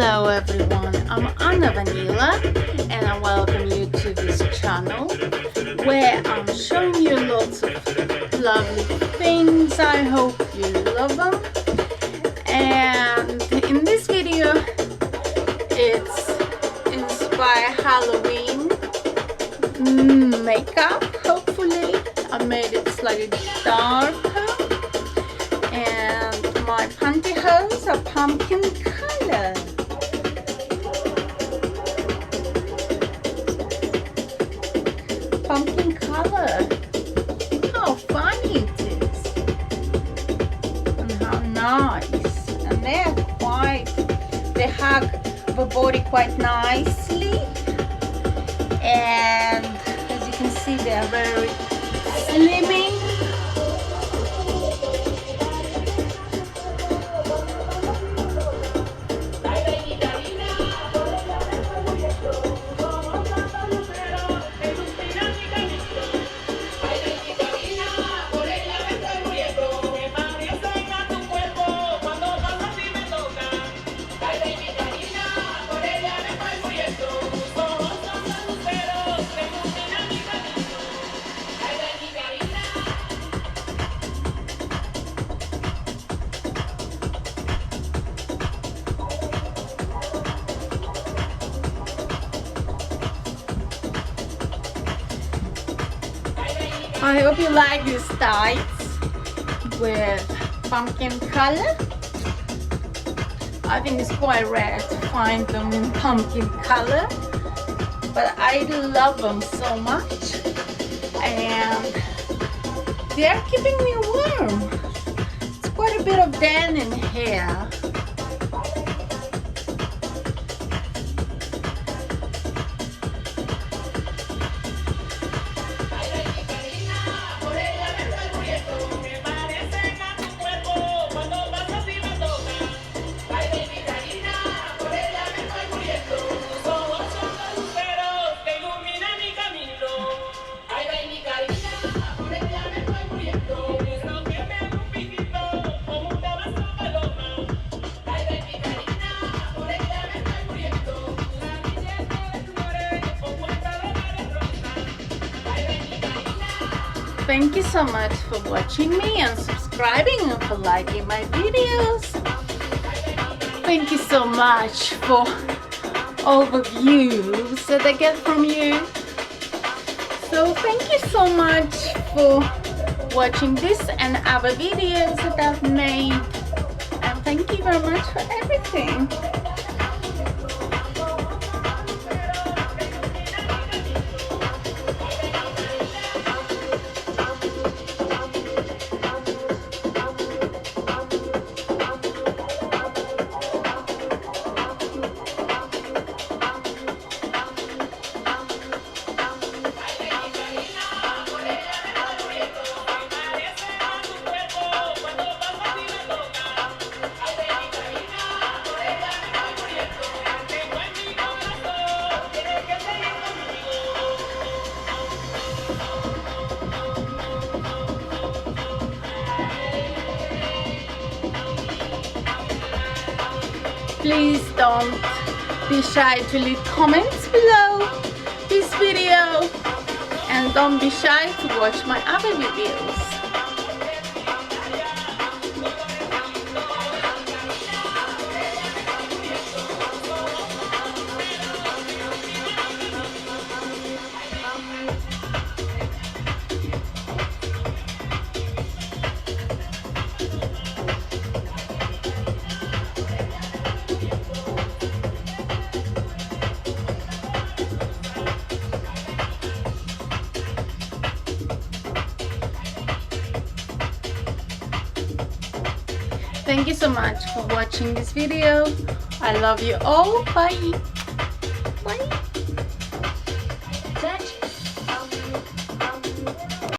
Hello everyone, I'm Vanila and I welcome you to this channel where I'm showing you lots of lovely things. I hope you love them. And in this video it's inspired Halloween makeup. Hopefully I made it slightly darker, and my pantyhose are pumpkin color. Pumpkin color. How funny it is, and how nice. And they hug the body quite nicely, and as you can see they are very slimming. I hope you like these tights with pumpkin color. I think it's quite rare to find them in pumpkin color, but I love them so much, and they're keeping me warm. It's quite a bit of denim here. Thank you so much for watching me and subscribing and for liking my videos. Thank you so much for all the views that I get from you. So thank you so much for watching this and other videos that I've made. And thank you very much for everything. Please don't be shy to leave comments below this video, and don't be shy to watch my other videos. Thank you so much for watching this video. I love you all. Bye. Bye.